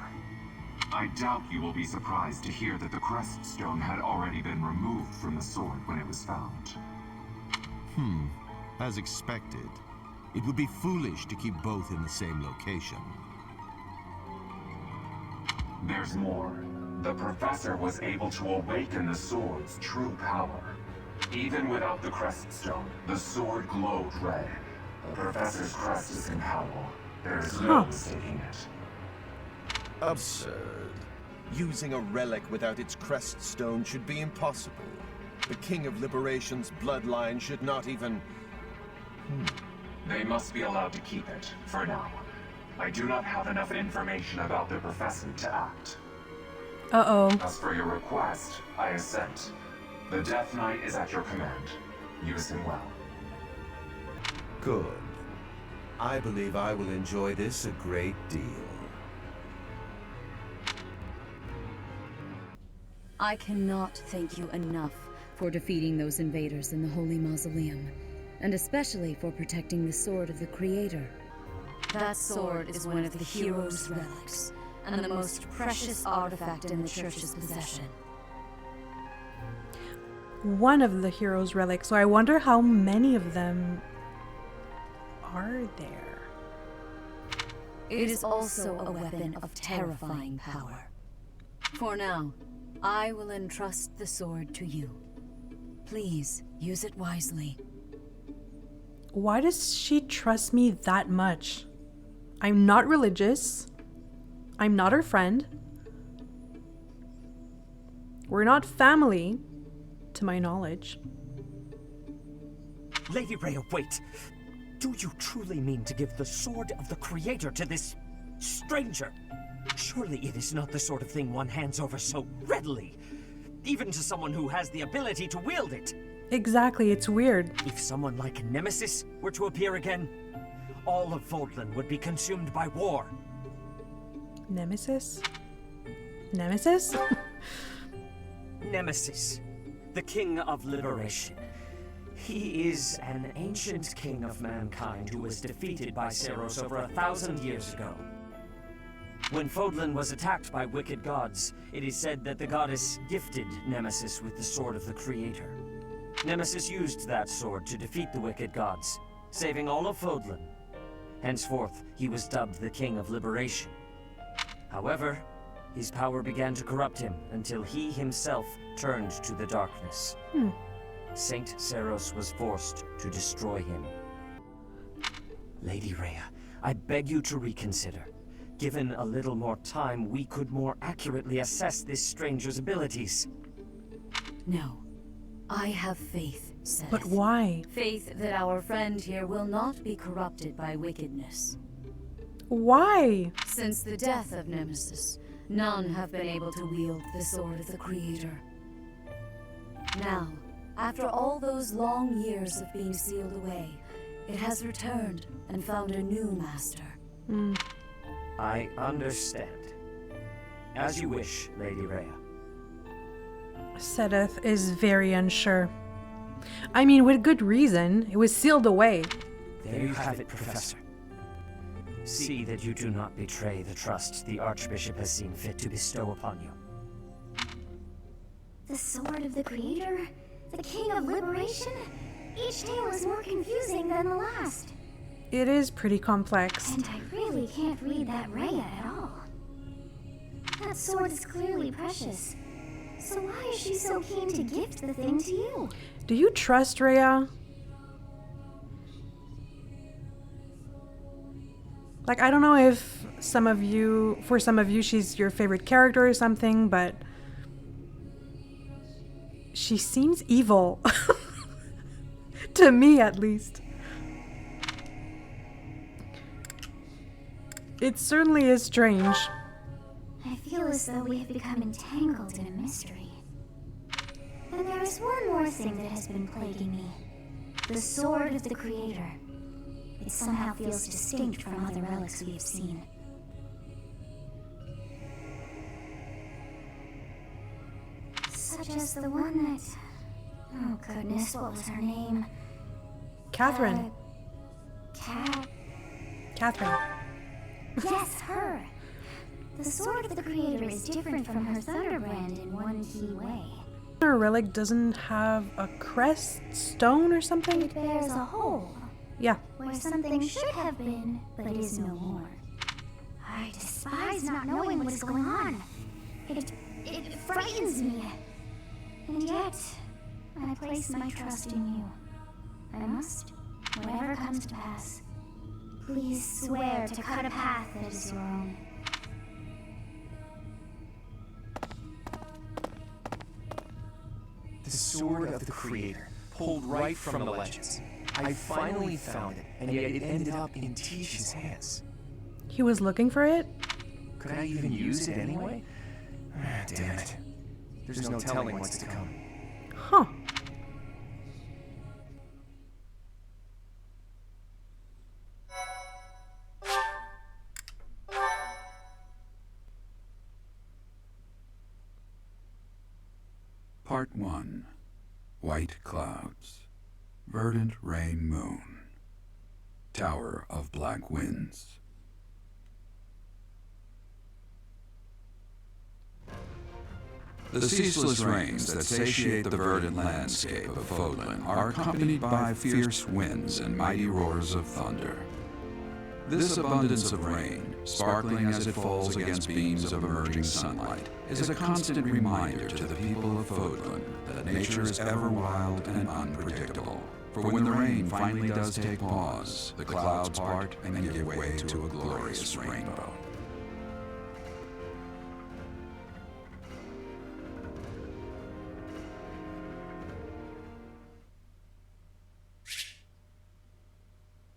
I doubt you will be surprised to hear that the crest stone had already been removed from the sword when it was found. As expected. It would be foolish to keep both in the same location. There's more. The professor was able to awaken the sword's true power. Even without the crest stone, the sword glowed red. The professor's crest is compatible. There is no mistaking it. Absurd. Using a relic without its crest stone should be impossible. The King of Liberation's bloodline should not even... They must be allowed to keep it, for now. I do not have enough information about the professor to act. Uh-oh. As for your request, I assent. The Death Knight is at your command. Use him well. Good. I believe I will enjoy this a great deal. I cannot thank you enough for defeating those invaders in the Holy Mausoleum, and especially for protecting the Sword of the Creator. That sword is one of the hero's relics, and the most precious artifact in the Church's possession. One of the hero's relics, so I wonder how many of them are there. It is also a weapon of terrifying power. For now, I will entrust the sword to you. Please, use it wisely. Why does she trust me that much? I'm not religious. I'm not her friend. We're not family, to my knowledge. Lady Rhea, wait! Do you truly mean to give the sword of the Creator to this stranger? Surely it is not the sort of thing one hands over so readily, even to someone who has the ability to wield it. Exactly, it's weird. If someone like Nemesis were to appear again, all of Fodlan would be consumed by war. Nemesis? Nemesis? Nemesis, the King of Liberation. He is an ancient king of mankind who was defeated by Seros over 1,000 years ago. When Fodlan was attacked by wicked gods, it is said that the goddess gifted Nemesis with the sword of the Creator. Nemesis used that sword to defeat the wicked gods, saving all of Fodlan. Henceforth, he was dubbed the King of Liberation. However, his power began to corrupt him until he himself turned to the darkness. Saint Seros was forced to destroy him. Lady Rhea, I beg you to reconsider. Given a little more time, we could more accurately assess this stranger's abilities. No. I have faith, Seth. But why? Faith that our friend here will not be corrupted by wickedness. Why? Since the death of Nemesis, none have been able to wield the sword of the Creator. Now, after all those long years of being sealed away, it has returned and found a new master. I understand. As you wish, Lady Rhea. Sedith is very unsure. I mean, with good reason. It was sealed away. There you have it, Professor. See that you do not betray the trust the Archbishop has seen fit to bestow upon you. The sword of the Creator? The King of Liberation? Each tale is more confusing than the last. It is pretty complex. And I really can't read that Rhea at all. That sword is clearly precious. So why is she so keen to gift the thing to you? Do you trust Rhea? Like, I don't know if for some of you, she's your favorite character or something, but she seems evil. To me, at least. It certainly is strange. I feel as though we have become entangled in a mystery. And there is one more thing that has been plaguing me. The sword of the Creator. It somehow feels distinct from other relics we have seen. Such as the one that... Oh goodness, what was her name? Catherine. Catherine. Yes, her! The sword of the Creator is different from her Thunderbrand in one key way. Her relic doesn't have a crest stone or something? It bears a hole. Yeah. Where something should have been, but is no more. I despise not knowing what is going on. It frightens me. And yet, I place my trust in you. I must, whatever comes to pass. Please swear to cut a path that is your own. The sword of the Creator, pulled right from the legends. I finally found it, and yet it ended up in Tish's hands. He was looking for it? Could I even use it anyway? Damn it. There's no telling what's to come. Huh. Part 1. White Clouds. Verdant Rain Moon. Tower of Black Winds. The ceaseless rains that satiate the verdant landscape of Fodlan are accompanied by fierce winds and mighty roars of thunder. This abundance of rain, sparkling as it falls against beams of emerging sunlight, is a constant reminder to the people of Fodlan that nature is ever wild and unpredictable. For when the rain finally does take pause, the clouds part and give way to a glorious rainbow.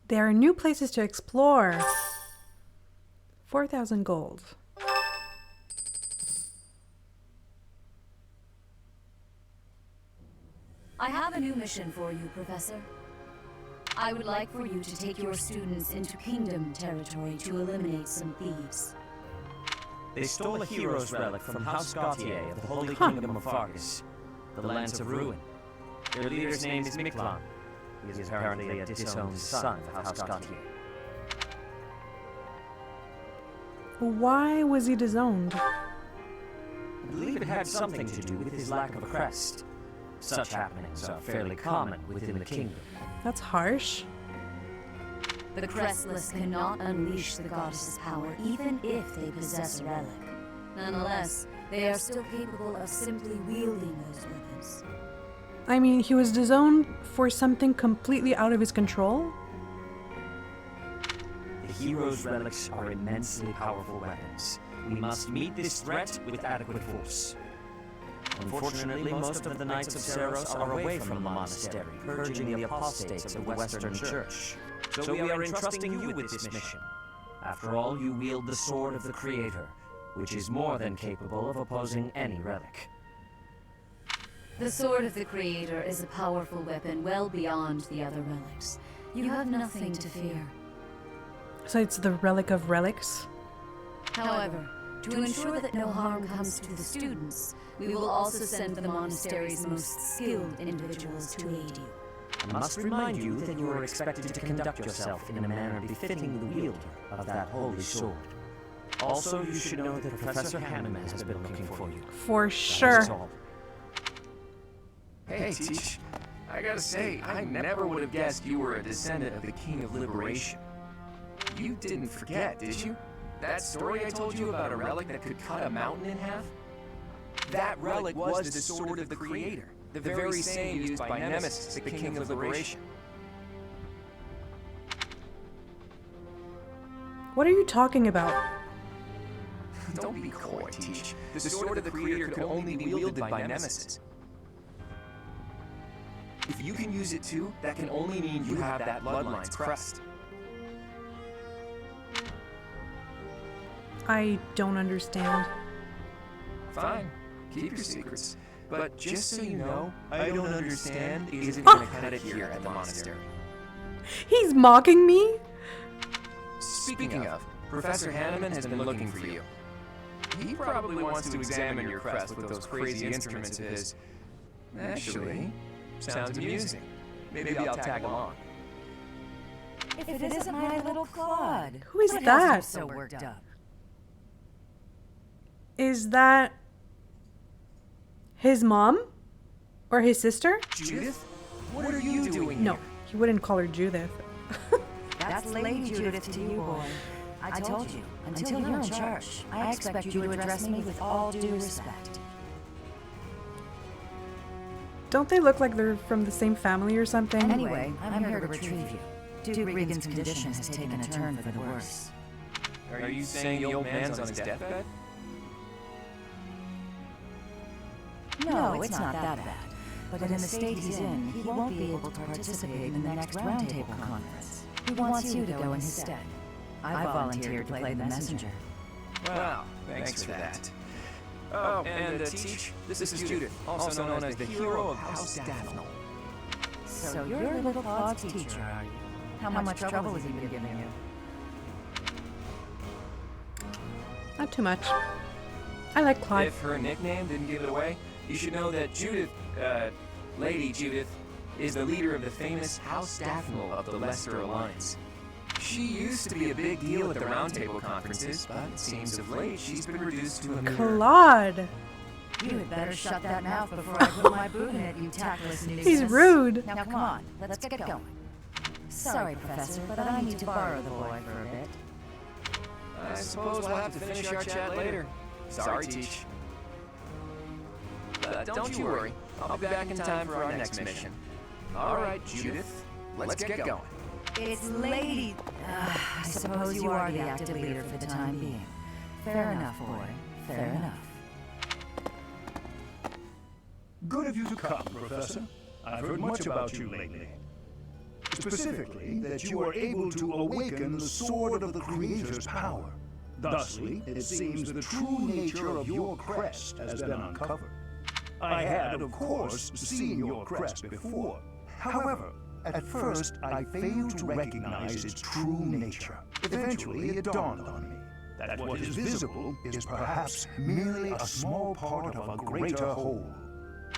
There are new places to explore. 4,000 gold. I have a new mission for you, Professor. I would like for you to take your students into Kingdom territory to eliminate some thieves. They stole a hero's relic from House Gautier of the Holy Kingdom of Fargus, the lands of ruin. Their leader's name is Miklan. He is apparently a disowned son of House Gautier. Why was he disowned? I believe it had something to do with his lack of a crest. Such happenings are fairly common within the kingdom. That's harsh. The Crestless cannot unleash the goddess's power, even if they possess a relic. Nonetheless, they are still capable of simply wielding those weapons. I mean, he was disowned for something completely out of his control? The hero's relics are immensely powerful weapons. We must meet this threat with adequate force. Unfortunately, most of the Knights of Seros are away from the monastery, purging the apostates of the Western Church. So we are entrusting you with this mission. After all, you wield the Sword of the Creator, which is more than capable of opposing any relic. The Sword of the Creator is a powerful weapon well beyond the other relics. You have nothing to fear. So it's the relic of relics? However, to ensure that no harm comes to the students, we will also send the monastery's most skilled individuals to aid you. I must remind you that you are expected to conduct yourself in a manner befitting the wielder of that holy sword. Also, you should know that Professor Hammond has been looking for you. For sure. Hey, Teach. I gotta say, I never would have guessed you were a descendant of the King of Liberation. You didn't forget, did you? That story I told you about a relic that could cut a mountain in half? That relic was the Sword of the Creator, the very same used by Nemesis, the King of Liberation. What are you talking about? Don't be coy, Teach. The Sword of the Creator could only be wielded by Nemesis. If you can use it too, that can only mean you have that bloodline's crest. I don't understand. Fine, keep your secrets. But just so you know, I don't understand isn't gonna cut it here at the monastery. He's mocking me? Speaking of, Professor Hanneman has been looking for you. He probably wants to examine your crest with those crazy instruments of his. Actually, sounds amusing. Maybe I'll tag along. If it isn't my little Claude. Who is What that? has you so worked up? Is that his mom? Or his sister? Judith? What are you doing No, here? he wouldn't call her Judith. That's Lady Judith to you, boy. I told you, until you're in charge, I expect you to address me with all due respect. Don't they look like they're from the same family or something? Anyway, I'm here to retrieve you. Duke Regan's condition has taken a turn for the worse. Are you saying the old man's on his deathbed? No, it's not that bad. But in the state he's in, he won't be able to participate in the next roundtable conference. He wants you to go in his stead. I volunteered to play the messenger. Wow, thanks for that. Oh, and Teach, this is Judith, also known as the hero of House Daphne. So you're little Claude's teacher, are you? How much trouble has he been giving you? Not too much. I like Claude. If her nickname didn't give it away, you should know that Judith, Lady Judith, is the leader of the famous House Daphne of the Leicester Alliance. She used to be a big deal at the roundtable conferences, but it seems of late she's been reduced to a mere... Claude! You had better shut that mouth before I put my boot in it, you tactless nuisance. He's rude. Now come on, let's get going. Sorry, Professor, but I need to borrow the boy for a bit. I suppose we'll have to finish our chat later. Sorry, Teach. Don't you worry. I'll be back in time for our next mission. All right, Judith. Let's get going. It's Lady... I suppose you are the active leader for the time being. Fair enough, boy. Fair enough. Good of you to come, Professor. I've heard much about you lately. Specifically, that you are able to awaken the sword of the Creator's power. Thusly, it seems the true nature of your crest has been uncovered. I had, of course, seen your crest before. However, at first I failed to recognize its true nature. Eventually, it dawned on me that what is visible is perhaps merely a small part of a greater whole.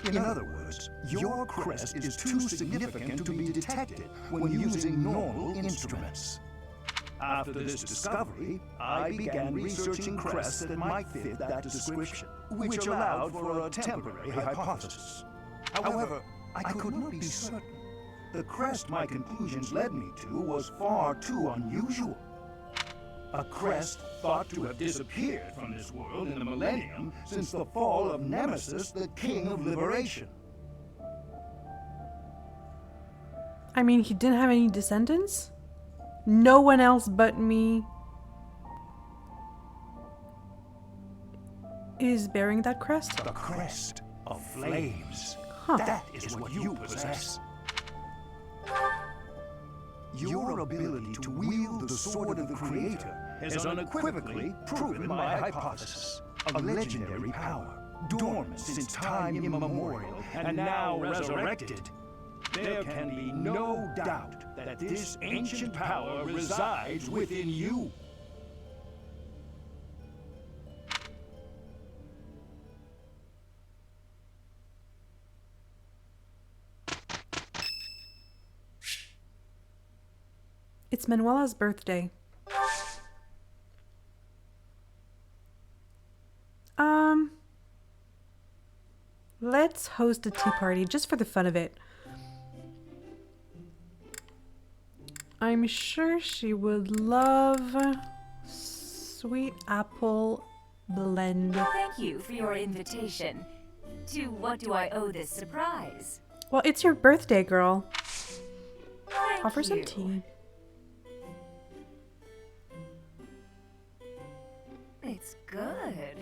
In other words, your crest is too significant to be detected when using normal instruments. After this discovery, I began researching crests that might fit that description, which allowed for a temporary hypothesis. However, I could not be certain. The crest my conclusions led me to was far too unusual. A crest thought to have disappeared from this world in the millennium since the fall of Nemesis, the King of Liberation. I mean, he didn't have any descendants? No one else but me is bearing that crest? The crest of flames. Huh. That is what you possess. Your ability to wield the sword of the Creator has unequivocally proven my hypothesis. A legendary power, dormant since time immemorial, and now resurrected. There can be no doubt that this ancient power resides within you. It's Manuela's birthday. Let's host a tea party just for the fun of it. I'm sure she would love sweet apple blend. Thank you for your invitation. To what do I owe this surprise? Well, it's your birthday, girl. Thank Offer some you. tea. It's good.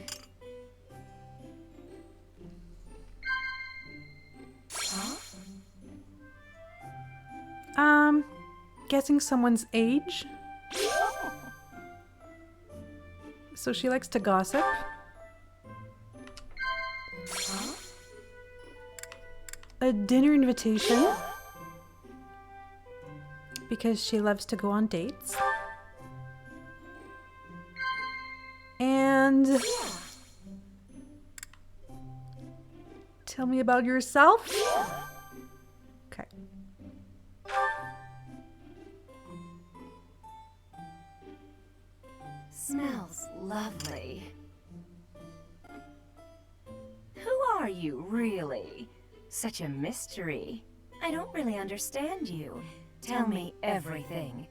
Huh? Guessing someone's age? So she likes to gossip. Huh? A dinner invitation. Because she loves to go on dates. And tell me about yourself. Okay. Smells lovely. Who are you, really? Such a mystery. I don't really understand you. Tell me everything.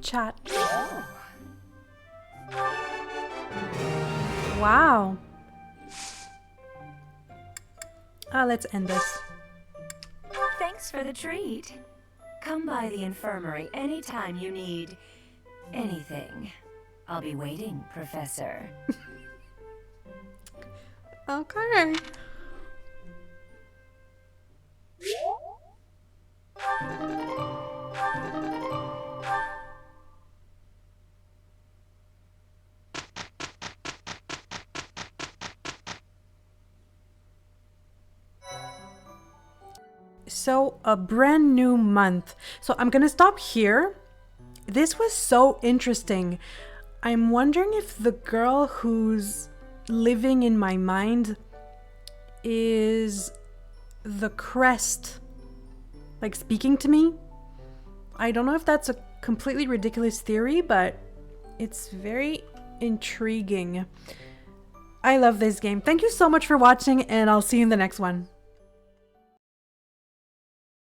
Chat. Wow. Let's end this. Thanks for the treat. Come by the infirmary anytime you need anything. I'll be waiting, Professor. Okay. So, a brand new month. So, I'm gonna stop here. This was so interesting. I'm wondering if the girl who's living in my mind is the crest, like speaking to me. I don't know if that's a completely ridiculous theory, but it's very intriguing. I love this game. Thank you so much for watching, and I'll see you in the next one.